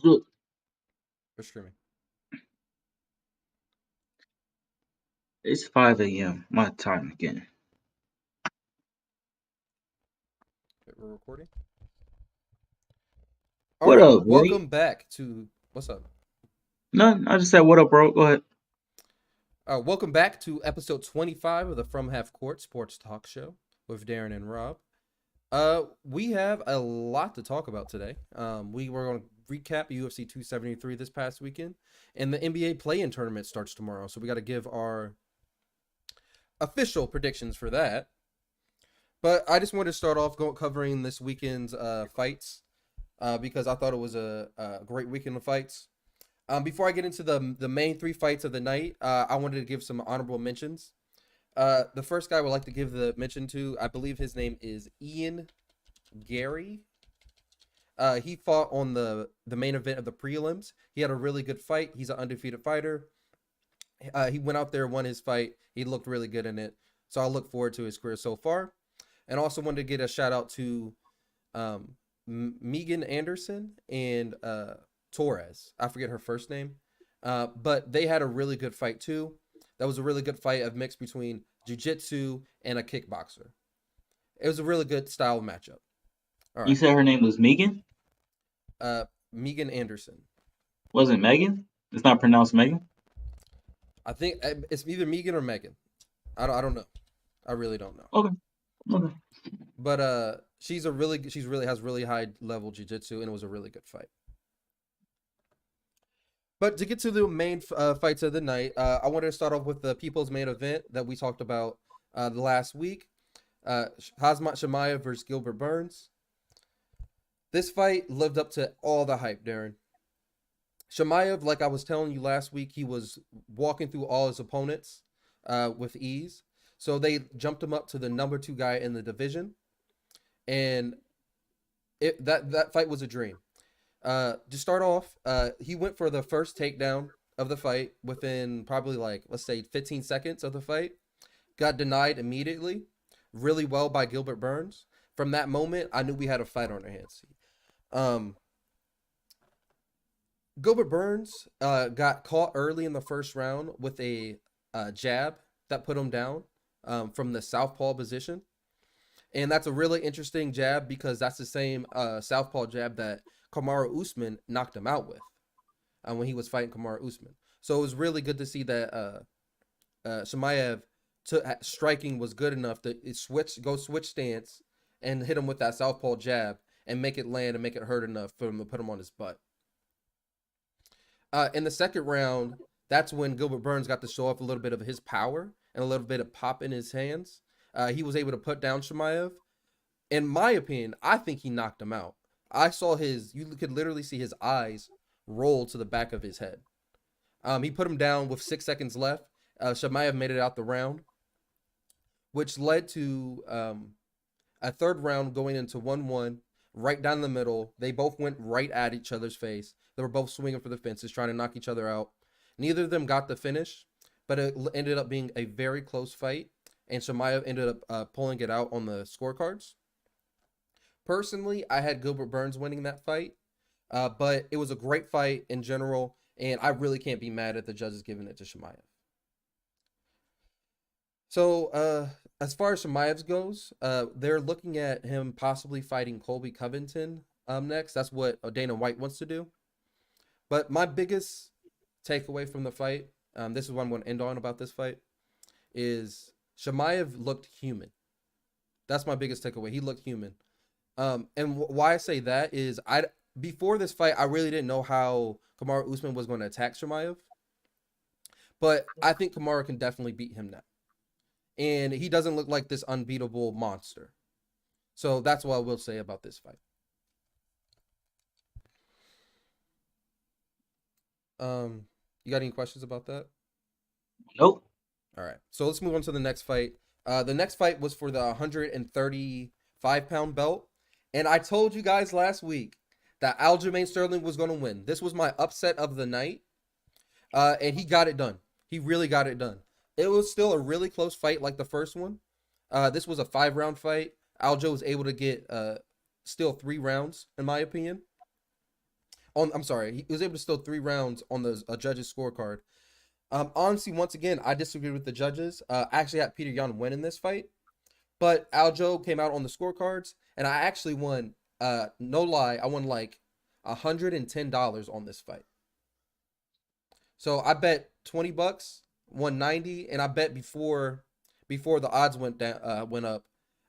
Look, For streaming. it's 5 a.m. my time again. Okay, we're recording. All What right, up, boy? welcome back to what's up? Nothing. I just said what up, bro. Go ahead. Welcome back to episode 25 of the From Half Court Sports Talk Show with Darren and Rob. We have a lot to talk about today. We were going to recap UFC 273 this past weekend, and the NBA Play-in tournament starts tomorrow. So we got to give our official predictions for that. But I just wanted to start off covering this weekend's fights because I thought it was a great weekend of fights. Before I get into the main three fights of the night, I wanted to give some honorable mentions. The first guy I would like to give the mention to, I believe his name is Ian Gary. He fought on the main event of the prelims. He had a really good fight. He's an undefeated fighter. He went out there, won his fight. He looked really good in it. So I look forward to his career so far. And also wanted to get a shout out to um, Megan Anderson and Torres. I forget her first name. But they had a really good fight too. That was a really good fight of mix between jiu-jitsu and a kickboxer. It was a really good style matchup. All You right. said her name was Megan. Megan Anderson. Wasn't Megan? It's not pronounced Megan. I think it's either Megan or Megan. I don't know. I really don't know. Okay. Okay. But she's really has really high level jiu-jitsu and it was a really good fight. But to get to the main fights of the night, I wanted to start off with the people's main event that we talked about the last week. Hazmat Shemaev versus Gilbert Burns. This fight lived up to all the hype, Darren. Shemaev, like I was telling you last week, he was walking through all his opponents with ease. So they jumped him up to the number two guy in the division, and that fight was a dream. To start off, he went for the first takedown of the fight within probably like let's say 15 seconds of the fight. Got denied immediately, really well by Gilbert Burns. From that moment, I knew we had a fight on our hands. Um, Gilbert Burns got caught early in the first round with a jab that put him down from the southpaw position. And that's a really interesting jab because that's the same southpaw jab that Kamaru Usman knocked him out with when he was fighting Kamaru Usman. So it was really good to see that Shemaev striking was good enough to switch stance and hit him with that southpaw jab and make it land and make it hurt enough for him to put him on his butt. In the second round, that's when Gilbert Burns got to show off a little bit of his power and a little bit of pop in his hands. He was able to put down Shemaev. In my opinion, I think he knocked him out. I saw you could literally see his eyes roll to the back of his head. He put him down with 6 seconds left. Shemaev made it out the round, which led to a third round going into 1-1, right down the middle. They both went right at each other's face. They were both swinging for the fences, trying to knock each other out. Neither of them got the finish, but it ended up being a very close fight, and Shemaev ended up pulling it out on the scorecards. Personally, I had Gilbert Burns winning that fight, but it was a great fight in general, and I really can't be mad at the judges giving it to Shemaev. So, as far as Shemaev's goes, they're looking at him possibly fighting Colby Covington next. That's what Dana White wants to do. But my biggest takeaway from the fight, this is what I'm going to end on about this fight, is Shemaev looked human. That's my biggest takeaway. He looked human. And why I say that is before this fight, I really didn't know how Kamaru Usman was going to attack Shemaev. But I think Kamaru can definitely beat him now. And he doesn't look like this unbeatable monster. So that's what I will say about this fight. You got any questions about that? Nope. All right. So let's move on to the next fight. The next fight was for the 135-pound belt. And I told you guys last week that Aljamain Sterling was going to win. This was my upset of the night. And he got it done. He really got it done. It was still a really close fight like the first one. This was a 5-round fight. Aljo was able to get still 3 rounds, in my opinion. On I'm sorry, he was able to steal 3 rounds on the judges' scorecard. Honestly, once again, I disagree with the judges. I actually had Peter Yan win in this fight, but Aljo came out on the scorecards, and I actually won. No lie, I won like $110 on this fight. So I bet $20, won 90, and I bet before the odds went up,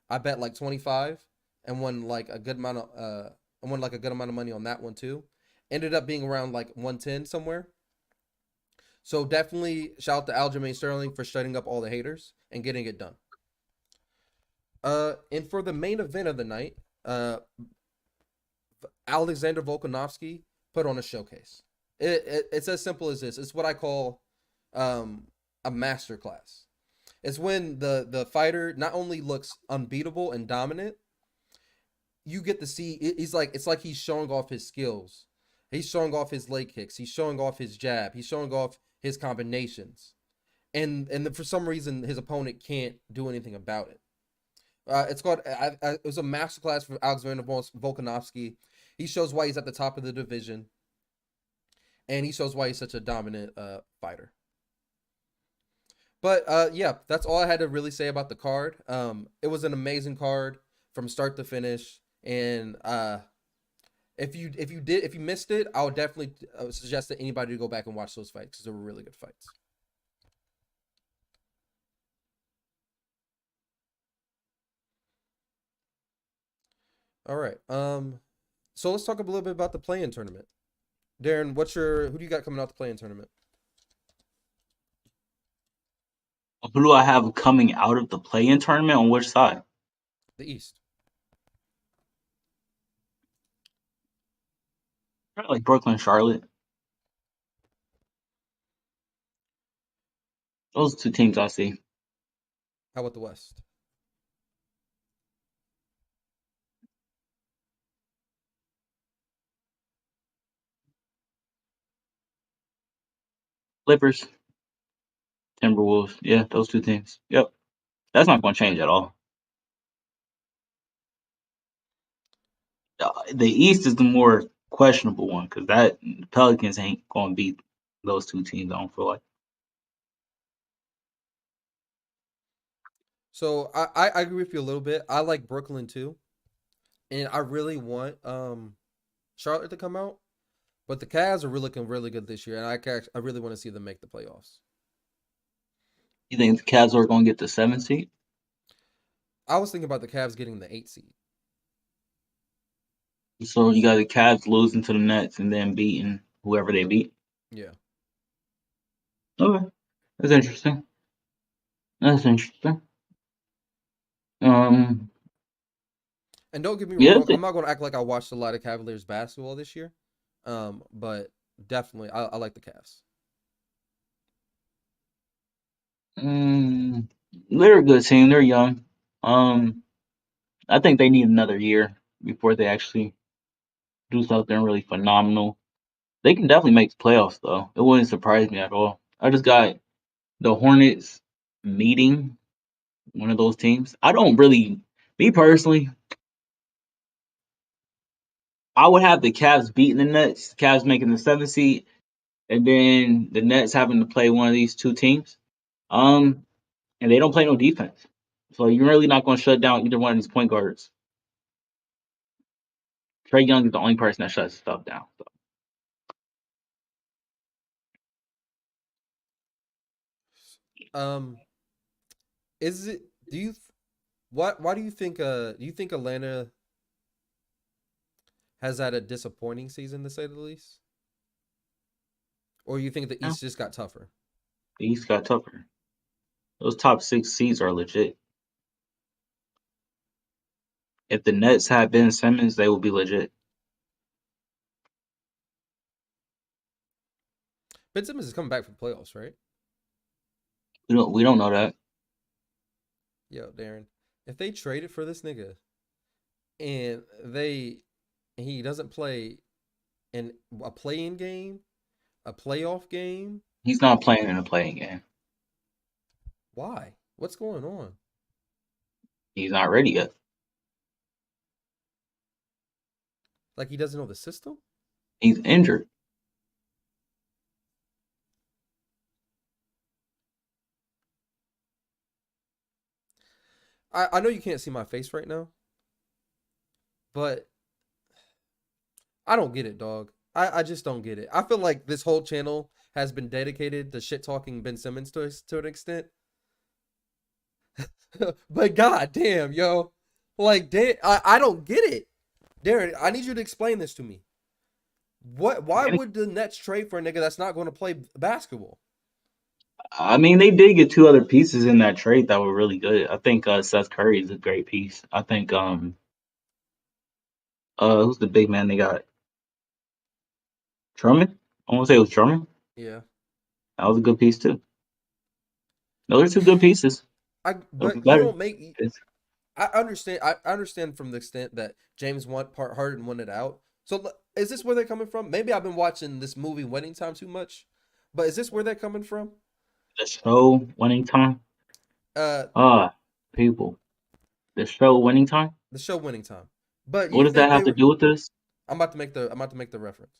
I bet like 25 and won like a good amount of I won like a good amount of money on that one too. Ended up being around like 110 somewhere. So definitely shout out to Aljamain Sterling for shutting up all the haters and getting it done. And for the main event of the night, Alexander Volkanovski put on a showcase. It's as simple as this. It's what I call um, a master class. It's when the fighter not only looks unbeatable and dominant, you get to see he's like it's like he's showing off his skills. He's showing off his leg kicks. He's showing off his jab. He's showing off his combinations. And for some reason his opponent can't do anything about it. It's called. It was a masterclass for Alexander Volkanovski. He shows why he's at the top of the division, and he shows why he's such a dominant fighter. But yeah, that's all I had to really say about the card. It was an amazing card from start to finish, and if you missed it, I would definitely suggest that anybody to go back and watch those fights because they were really good fights. All right. So let's talk a little bit about the play-in tournament. Darren, who do you got coming out the play-in tournament? Who do I have coming out of the play-in tournament on which side? The East. Probably like Brooklyn, Charlotte. Those two teams I see. How about the West? Clippers, Timberwolves. Yeah, those two teams. Yep. That's not going to change at all. The East is the more questionable one because that Pelicans ain't going to beat those two teams. I don't feel like. So I agree with you a little bit. I like Brooklyn too, and I really want Charlotte to come out. But the Cavs are really looking really good this year, and I really want to see them make the playoffs. You think the Cavs are going to get the 7th seed? I was thinking about the Cavs getting the 8 seed. So you got the Cavs losing to the Nets and then beating whoever they beat. Yeah. Okay, that's interesting. That's interesting. Um, And don't get me yeah, wrong, I'm not going to act like I watched a lot of Cavaliers basketball this year. But definitely I like the Cavs. mm, they're a good team. They're young. Um, I think they need another year before they actually do something really phenomenal. They can definitely make the playoffs though. It wouldn't surprise me at all. I just got the Hornets meeting one of those teams. I don't really, me personally, I would have the Cavs beating the Nets, Cavs making the 7th seed, and then the Nets having to play one of these two teams. Um, and they don't play no defense, so you're really not going to shut down either one of these point guards. Trey Young is the only person that shuts stuff down. So. Um, is it? Do you? What? Why do you think? Do you think Atlanta has had a disappointing season to say the least, or you think the Yeah, East just got tougher? the East got tougher. Those top 6 seeds are legit. If the Nets had Ben Simmons, they would be legit. Ben Simmons is coming back for the playoffs, right? We don't know that. Yo, Darren, if they traded for this nigga and he doesn't play in a play-in game, a playoff game, He's not playing in a playing game. why? What's going on? He's not ready yet. Like he doesn't know the system? He's injured. I know you can't see my face right now, but I don't get it, dog. I just don't get it. I feel like this whole channel has been dedicated to shit talking Ben Simmons to an extent. But god damn, yo. Like damn, I don't get it. Darren, I need you to explain this to me. Why would the Nets trade for a nigga that's not going to play basketball? I mean, they did get two other pieces in that trade that were really good. I think Seth Curry is a great piece. I think who's the big man they got? Drummond? I want to say it was Drummond. Yeah. That was a good piece too. Those are two good pieces. I They'll be but you better. don't make I understand from the extent that James want part Harden wanted out. So is this where they're coming from? Maybe I've been watching this movie Wedding Time too much, but is this where they're coming from? The show winning time. Uh, Ah, people. The show winning time. the show Winning Time. But What you does that think have they to were? do with this? I'm about to make the reference.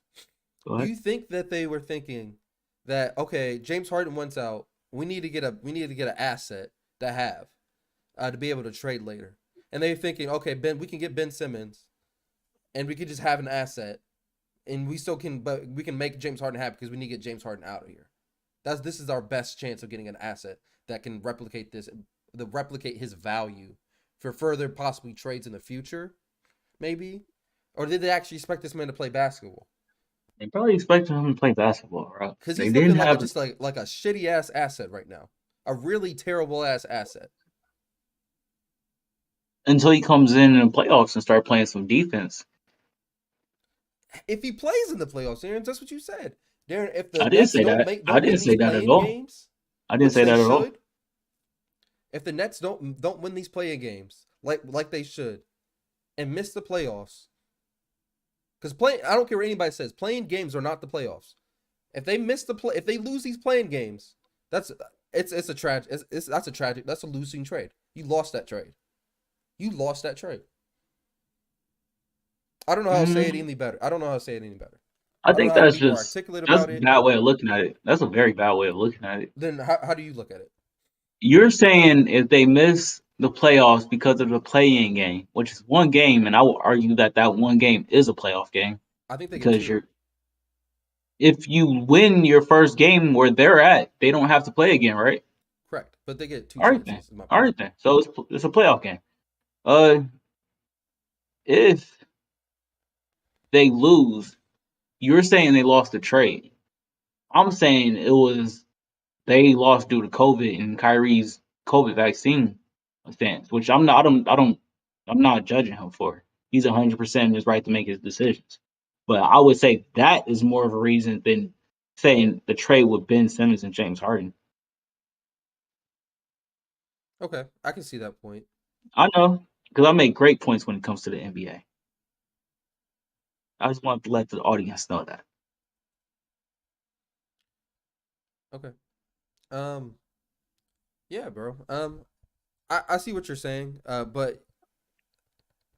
Go Do ahead. you think that they were thinking that okay, James Harden wants out. We need to get an asset to have to be able to trade later. And they're thinking, okay, Ben, we can get Ben Simmons, and we could just have an asset, and we still can, but we can make James Harden happy because we need to get James Harden out of here. This is our best chance of getting an asset that can replicate his value for further possibly trades in the future, maybe. Or did they actually expect this man to play basketball? They probably expected him to play basketball, right? Because They he's didn't looking like have like a shitty ass asset right now, a really terrible ass asset. until he comes in the playoffs and start playing some defense. If he plays in the playoffs, Aaron, that's what you said, Darren. If the I didn't Nets say that. I don't didn't win these say that at playing all. games, I didn't which say they that at all. should, if the Nets don't win these playing games like they should, and miss the playoffs, because I don't care what anybody says, playing games are not the playoffs. If they miss if they lose these playing games, that's it's a tragic. That's a tragic. That's a losing trade. You lost that trade. You lost that trade. I don't know how to say it Mm, any better. I don't know how to say it any better. I I don't think know how to that's be more just articulate that's a about it. bad way of looking at it. That's a very bad way of looking at it. Then how do you look at it? You're saying if they miss the playoffs because of the play-in game, which is one game, and I will argue that that one game is a playoff game I think they get because two. you're if you win your first game where they're at, they don't have to play again, right? Correct. But they get two All right then. chances, is my All point. right then. So it's a playoff game. Uh, if they lose, you're saying they lost the trade. I'm saying it was they lost due to COVID and Kyrie's COVID vaccine stance, which I'm not judging him for. He's 100% in his right to make his decisions. But I would say that is more of a reason than saying the trade with Ben Simmons and James Harden. Okay, I can see that point. I know because I make great points when it comes to the NBA. I just want to let the audience know that. Okay. Um. Yeah, bro. I see what you're saying. But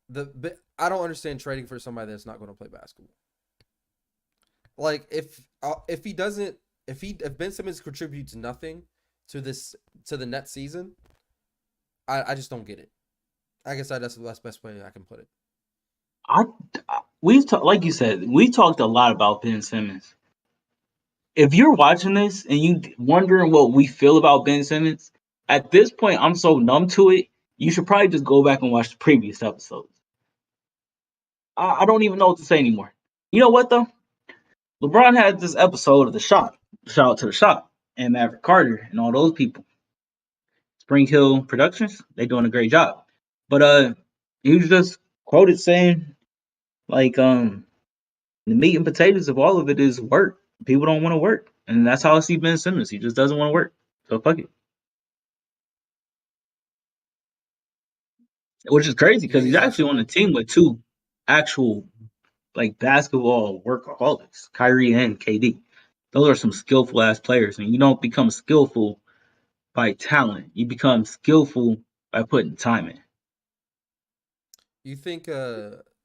but I don't understand trading for somebody that's not going to play basketball. Like if he doesn't if Ben Simmons contributes nothing to this to the net season, I just don't get it. I guess that's the best way I can put it. I we've like you said, we talked a lot about Ben Simmons. If you're watching this and you wondering what we feel about Ben Simmons, at this point I'm so numb to it. You should probably just go back and watch the previous episodes. I don't even know what to say anymore. You know what though? LeBron had this episode of The Shot. Shout out to The Shot and Maverick Carter and all those people. Spring Hill Productions, they doing a great job. But he was just quoted saying like the meat and potatoes of all of it is work. People don't want to work, and that's how I see Ben Simmons. He just doesn't want to work. So fuck it. Which is crazy You because think he's it's that actually on a simple? team with two actual like basketball workaholics, Kyrie and KD. Those are some skillful ass players, and you don't become skillful by talent. You become skillful by putting time in. You think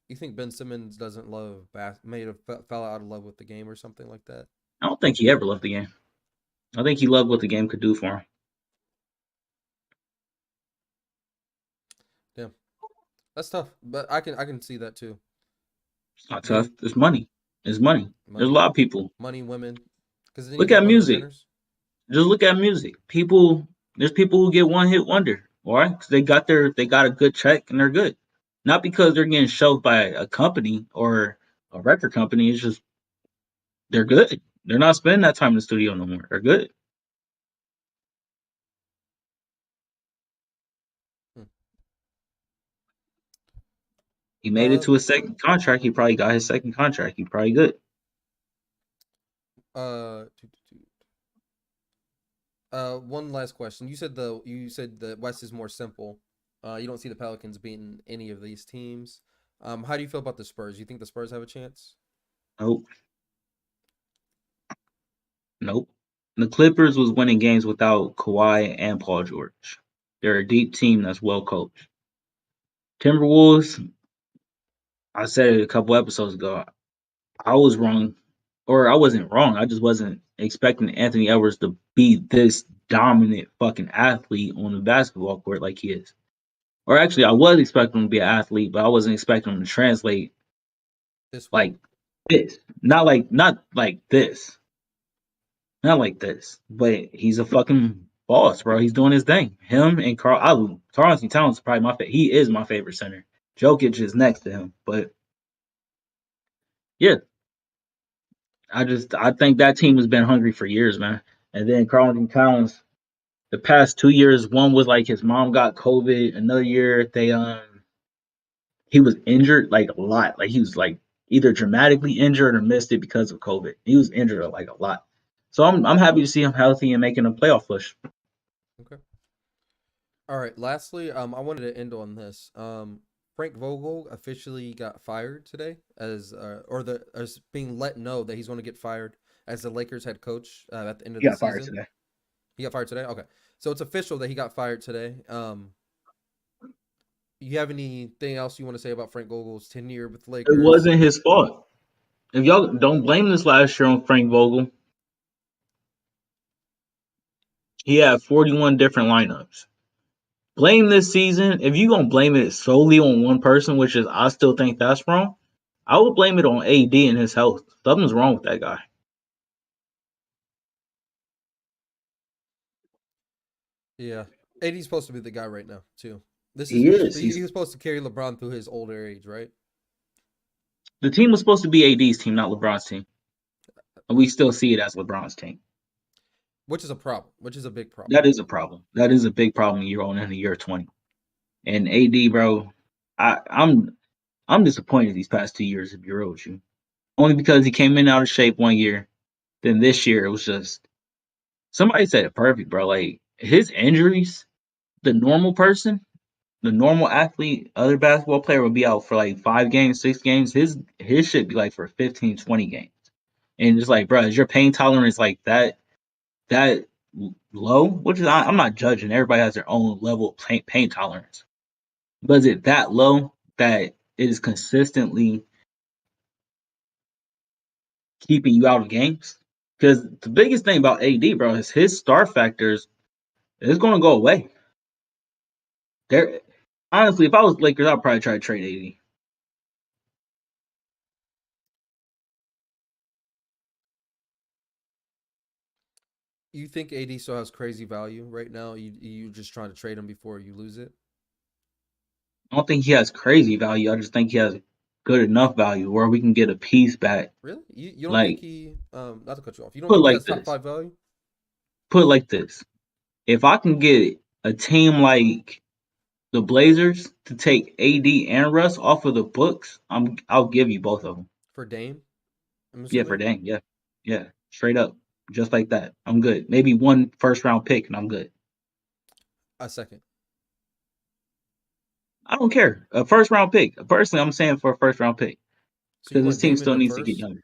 You think Ben Simmons doesn't love may have fell out of love with the game or something like that? I don't think he ever loved the game. I think he loved what the game could do for him. Yeah, that's tough, but I can see that too. It's not tough. Being It's money. It's money. There's a money, lot of people. money, women, because then you Look get at women music. centers. Just look at music. People, there's people who get one hit wonder, all right? 'Cause they got a good check and they're good. Not because they're getting shoved by a company or a record company. It's just they're good. They're not spending that time in the studio no more. They're good. Hmm. He made it Uh, to a second contract. He probably got his second contract. He probably good. uh, one last question. You said the West is more simple. You don't see the Pelicans beating any of these teams. How do you feel about the Spurs? You think the Spurs have a chance? Nope. Nope. The Clippers was winning games without Kawhi and Paul George. They're a deep team that's well coached. Timberwolves, I said it a couple episodes ago. I was wrong, or I wasn't wrong. I just wasn't expecting Anthony Edwards to be this dominant fucking athlete on the basketball court like he is. Or actually, I was expecting him to be an athlete, but I wasn't expecting him to translate This well? like this. Not like this. Not like this. But he's a fucking boss, bro. He's doing his thing. Him and Carl Anthony Towns is probably he is my favorite center. Jokic is next to him, but yeah, I think that team has been hungry for years, man. And then Carl Anthony Towns, the past 2 years, one was like his mom got COVID. Another year he was injured like a lot. Like he was like either dramatically injured or missed it because of COVID. He was injured like a lot. So I'm happy to see him healthy and making a playoff push. Okay. All right. Lastly, I wanted to end on this. Frank Vogel officially got fired today, as being let know that he's going to get fired as the Lakers head coach at the end of He the got fired season. today. He got fired today. Okay, so it's official that he got fired today. You have anything else you want to say about Frank Vogel's tenure with the It Lakers? wasn't his fault. If y'all don't blame this last year on Frank Vogel, he had 41 different lineups. Blame this season. If you gonna blame it solely on one person, which is I still think that's wrong, I would blame it on AD and his health. Something's wrong with that guy. Yeah, AD's supposed to be the guy right now too. This is He is. he was supposed to carry LeBron through his older age, right? The team was supposed to be AD's team, not LeBron's team. And Yeah, we still see it as LeBron's team. which is a problem. Which is a big problem. That is a problem. That is a big problem year on in the year 20. And AD, bro, I'm disappointed these past 2 years to be real with you. Only because he came in out of shape one year. Then this year it was just somebody said it perfect, bro. Like his injuries, the normal person, the normal athlete, other basketball player would be out for like 5 games, 6 games. His should be like for 15, 20 games. And it's like, bro, is your pain tolerance like that low? Which is I'm not judging. Everybody has their own level of pain tolerance. But is it that low that it is consistently keeping you out of games? Because the biggest thing about AD, bro, is his star factors is going to go away. There, honestly, if I was Lakers, I'd probably try to trade AD. You think AD still has crazy value right now? You just trying to trade him before you lose it? I don't think he has crazy value. I just think he has good enough value where we can get a piece back. Really? You don't think Like he not to cut you off? You don't put it think he like has top this. five value Put it like this. If I can get a team like the Blazers to take AD and Russ off of the books, I'll give you both of them. for Dame? I'm Yeah, for assuming dang, yeah, yeah, straight up, just like that. I'm good. Maybe one first round pick, and I'm good. a second. I don't care. A first round pick. Personally, I'm saying for a first round pick So you because this want team Dame in still the needs to get first? younger.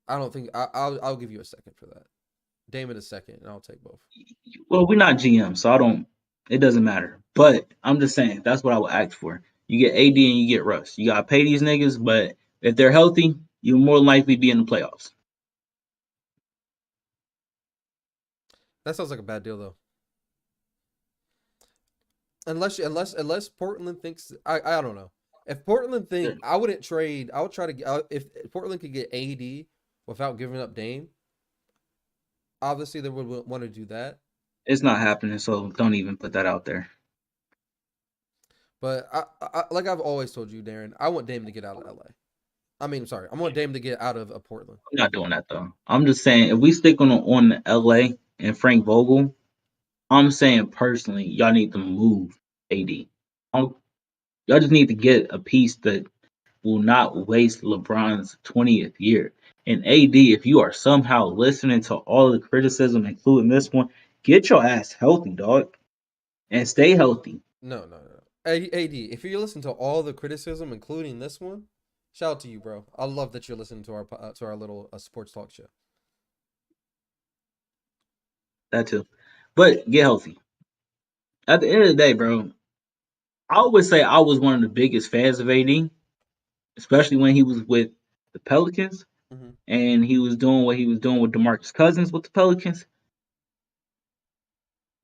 I don't think I'll give you a second for that. Dame in a second, and I'll take both. Well, we're not GM, so I don't. It doesn't matter. But I'm just saying that's what I would ask for. You get AD and you get Russ. You gotta pay these niggas, but if they're healthy, you'll more likely be in the playoffs. That sounds like a bad deal though. Unless Portland thinks I don't know. If Portland think I wouldn't trade, I would try to if Portland could get AD without giving up Dame. Obviously, they would want to do that. It's not happening, so don't even put that out there. But like I've always told you, Darren, I want Dame to get out of LA. I mean, sorry, I want Dame to get out of Portland. I'm not doing that though. I'm just saying if we stick on LA and Frank Vogel, I'm saying personally, y'all need to move AD. Y'all just need to get a piece that will not waste LeBron's 20th year. And AD, if you are somehow listening to all the criticism, including this one, get your ass healthy, dog, and stay healthy. No. AD, if you listen to all the criticism, including this one, shout out to you, bro. I love that you're listening to our little sports talk show. That too. But get healthy. At the end of the day, bro, I would say I was one of the biggest fans of AD, especially when he was with the Pelicans Mm-hmm. and he was doing what he was doing with DeMarcus Cousins with the Pelicans.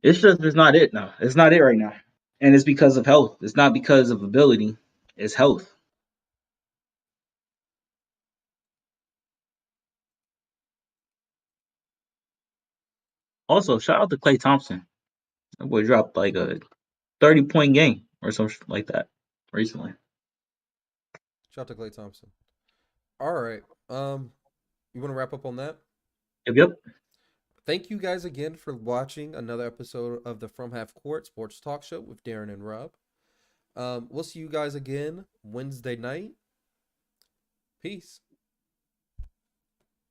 It's not it now. It's not it right now. And it's because of health. It's not because of ability. It's health. Also, shout out to Klay Thompson. That boy dropped like a 30-point game or something like that recently. Shout out to Klay Thompson. All right. You want to wrap up on that? Yep, yep. Thank you guys again for watching another episode of the From Half Court Sports Talk Show with Darren and Rob. We'll see you guys again Wednesday night. Peace.